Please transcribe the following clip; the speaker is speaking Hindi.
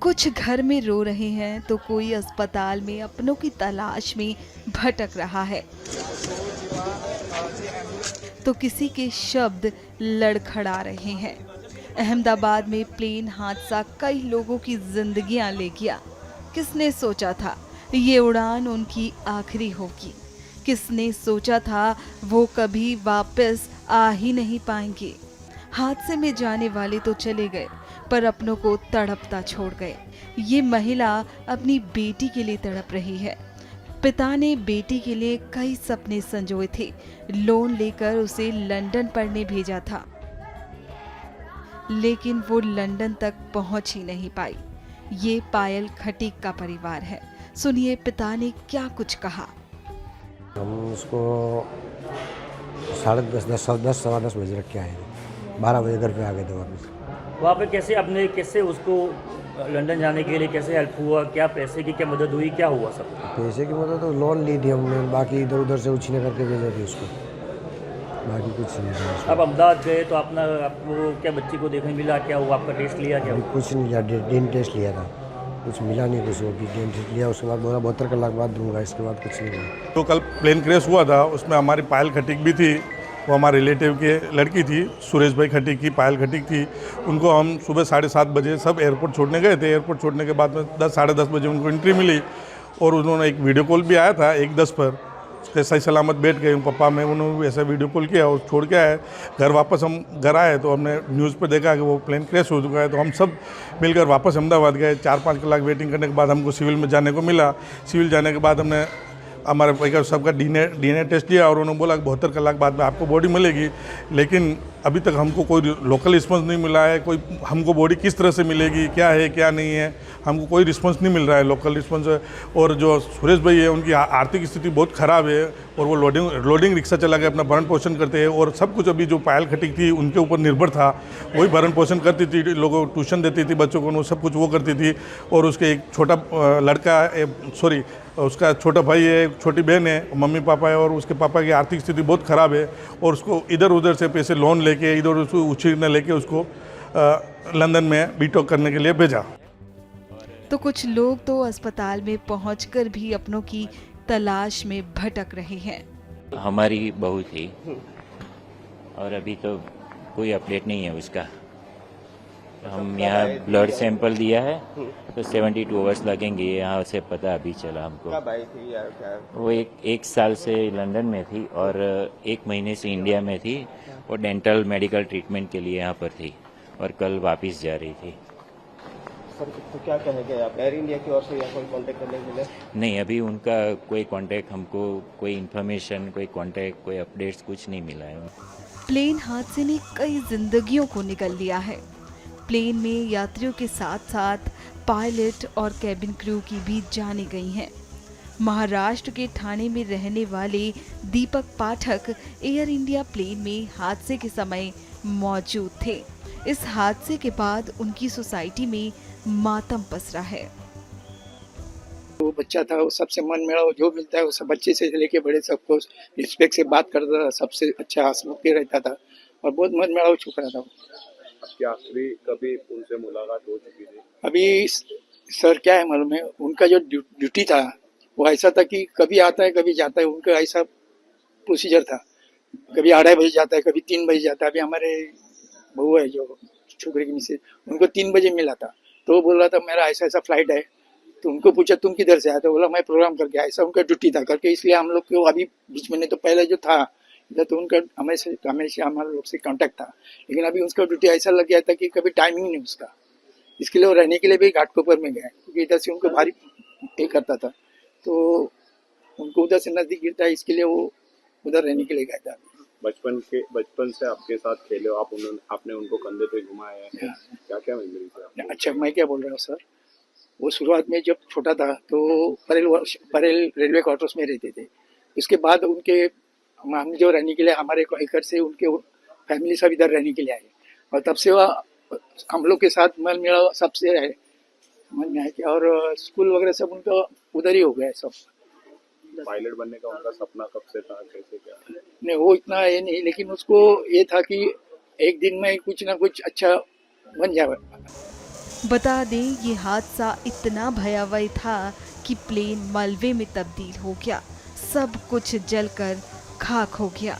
कुछ घर में रो रहे हैं तो कोई अस्पताल में अपनों की तलाश में भटक रहा है, तो किसी के शब्द लड़खड़ा रहे हैं। अहमदाबाद में प्लेन हादसा कई लोगों की जिंदगियां ले गया। किसने सोचा था ये उड़ान उनकी आखिरी होगी? किसने सोचा था वो कभी वापस आ ही नहीं पाएंगे? हादसे में जाने वाले तो चले गए, पर अपनों को तड़पता छोड़ गए। ये महिला अपनी बेटी के लिए तड़प रही है। पिता ने बेटी के लिए कई सपने संजोए थे। लोन लेकर उसे लंदन पढ़ने भेजा था, लेकिन वो लंदन तक पहुंच ही नहीं पाई। ये पायल खटीक का परिवार है। सुनिए पिता ने क्या कुछ कहा। हम उसको 10:30 सवा 10 बजे रख के आए थे। 12 बजे घर पे आ गए थे वापस। वहाँ पे कैसे उसको लंदन जाने के लिए कैसे हेल्प हुआ? क्या पैसे की क्या मदद हुई? क्या हुआ सब? पैसे की मदद तो लोन ली थी हमने, बाकी इधर उधर से उछीने करके भेजा थी उसको, बाकी कुछ नहीं था उसमें। अब अहमदाबाद गए तो आपको क्या बच्ची को देखने मिला? क्या हुआ? आपका टेस्ट लिया? क्या अभी हुआ? कुछ नहीं लिया, डीएनए टेस्ट लिया था, कुछ मिला नहीं कुछ। वो डीएनए टेस्ट लिया, उसके बाद बोला 72 कलाक बाद दूंगा, इसके बाद कुछ नहीं हुआ। तो कल प्लेन क्रैश हुआ था, उसमें हमारी पायल खटीक भी थी। वो हमारे रिलेटिव के लड़की थी, सुरेश भाई खटीक की पायल खटीक थी। उनको हम सुबह 7:30 बजे सब एयरपोर्ट छोड़ने गए थे। एयरपोर्ट छोड़ने के बाद में 10 साढ़े 10 बजे उनको एंट्री मिली और उन्होंने एक वीडियो कॉल भी आया था 1:10 पर। सही सलामत बैठ गए पप्पा में, उन्होंने भी ऐसा वीडियो कॉल किया और छोड़ के आए। घर वापस हम घर आए तो हमने न्यूज़ पर देखा कि वो प्लेन क्रैश हो चुका है। तो हम सब मिलकर वापस अहमदाबाद गए। 4-5 कलाक वेटिंग करने के बाद हमको सिविल में जाने को मिला। सिविल जाने के बाद हमने हमारे भाई सबका डीएनए टेस्ट लिया और उन्होंने बोला कि 72 कलाक बाद में आपको बॉडी मिलेगी। लेकिन अभी तक हमको कोई लोकल रिस्पॉन्स नहीं मिला है। कोई हमको बॉडी किस तरह से मिलेगी, क्या है क्या नहीं है, हमको कोई रिस्पॉन्स नहीं मिल रहा है, लोकल रिस्पॉन्स। और जो सुरेश भाई है उनकी आर्थिक स्थिति बहुत ख़राब है और वो लोडिंग रिक्शा चला के अपना भरण पोषण करते हैं। और सब कुछ अभी जो पायल खटीक थी उनके ऊपर निर्भर था, वही भरण पोषण करती थी, लोगों को ट्यूशन देती थी बच्चों को, सब कुछ वो करती थी। और उसके एक छोटा लड़का उसका छोटा भाई है, एक छोटी बहन है, मम्मी पापा है। और उसके पापा की आर्थिक स्थिति बहुत ख़राब है और उसको इधर उधर से पैसे लोन लेके इधर उसको उछीना लेके उसको लंदन में बीटॉक करने के लिए भेजा। तो कुछ लोग तो अस्पताल में पहुंचकर भी अपनों की तलाश में भटक रहे हैं। हमारी बहू थी और अभी तो कोई अपडेट नहीं है उसका। हम यहाँ ब्लड सैंपल दिया है तो 72 आवर्स लगेंगे, यहाँ से पता अभी चला हमको। कब आई थी या क्या? वो एक साल से लंदन में थी और 1 महीने से इंडिया में थी और डेंटल मेडिकल ट्रीटमेंट के लिए यहाँ पर थी और कल वापस जा रही थी। सर तो क्या कहेंगे आप, एयर इंडिया की ओर से या कोई कांटेक्ट करने के लिए? नहीं, अभी उनका कोई कांटेक्ट, हमको कोई इन्फॉर्मेशन, कोई कांटेक्ट, कोई अपडेट्स कुछ नहीं मिला है। प्लेन हादसे ने कई जिंदगियों को निगल लिया है। प्लेन में यात्रियों के साथ साथ पायलट और कैबिन क्रू की भी जानें गई हैं। महाराष्ट्र के ठाणे में रहने वाले दीपक पाठक एयर इंडिया प्लेन में हादसे के समय मौजूद थे। इस हादसे के बाद उनकी सोसाइटी में मातम पसरा है। वो बच्चा था, वो सबसे मन मेरा जो मिलता है वो सब बच्चे से लेके बड़े सबको रिस्पेक्ट से बात करता था, सबसे अच्छा हंसमुख के रहता था और बहुत मन मेरा हो चुका था। क्या आखिरी कभी उनसे मुलाकात हो चुकी थी? अभी सर क्या है मालूम है, उनका जो ड्यूटी था वो ऐसा था कि कभी आता है कभी जाता है, उनका ऐसा प्रोसीजर था। कभी 2:30 बजे जाता है, कभी 3 बजे जाता है। अभी हमारे बहू है जो छोकरे की मिसेज, उनको 3 बजे मिला था तो वो बोल रहा था मेरा ऐसा ऐसा फ्लाइट है। तो उनको पूछा तुम किधर से आया? तो बोला मैं प्रोग्राम करके आया। ऐसा उनका ड्यूटी था करके, इसलिए हम लोग को अभी बीच में, नहीं तो पहले जो था तो उनका हमेशा हमारे लोग से कांटेक्ट था। लेकिन अभी उसका ड्यूटी ऐसा लग गया था कि कभी टाइमिंग नहीं उसका, इसके लिए वो रहने के लिए भी घाटकोपर में गए क्योंकि इधर से उनको भारी पे करता था तो उनको उधर से नजदीक गिरता है, इसके लिए वो उधर रहने के लिए गया था। बचपन से आपके साथ खेले हो, आपने उनको कंधे पे घुमाया है, क्या क्या मेमोरीज है? अच्छा, मैं क्या बोल रहा हूँ सर, वो शुरुआत में जब छोटा था तो परेल रेलवे क्वार्टर्स में रहते थे। उसके बाद उनके हम जो रहने के लिए हमारे घर से उनके फैमिली सब इधर रहने के लिए आए और तब से वह हम लोग के साथ मन मेरा सबसे है समझ में आया कि, और स्कूल वगैरह सब उनका उधर ही हो गया सब। पायलट बनने का उनका सपना कब से था, कैसे क्या? नहीं वो इतना ये नहीं, लेकिन उसको ये था कि एक दिन में कुछ ना कुछ अच्छा बन जाए। बता दें ये हादसा इतना भयावह था कि प्लेन मलबे में तब्दील हो गया, सब कुछ जलकर खाक हो गया।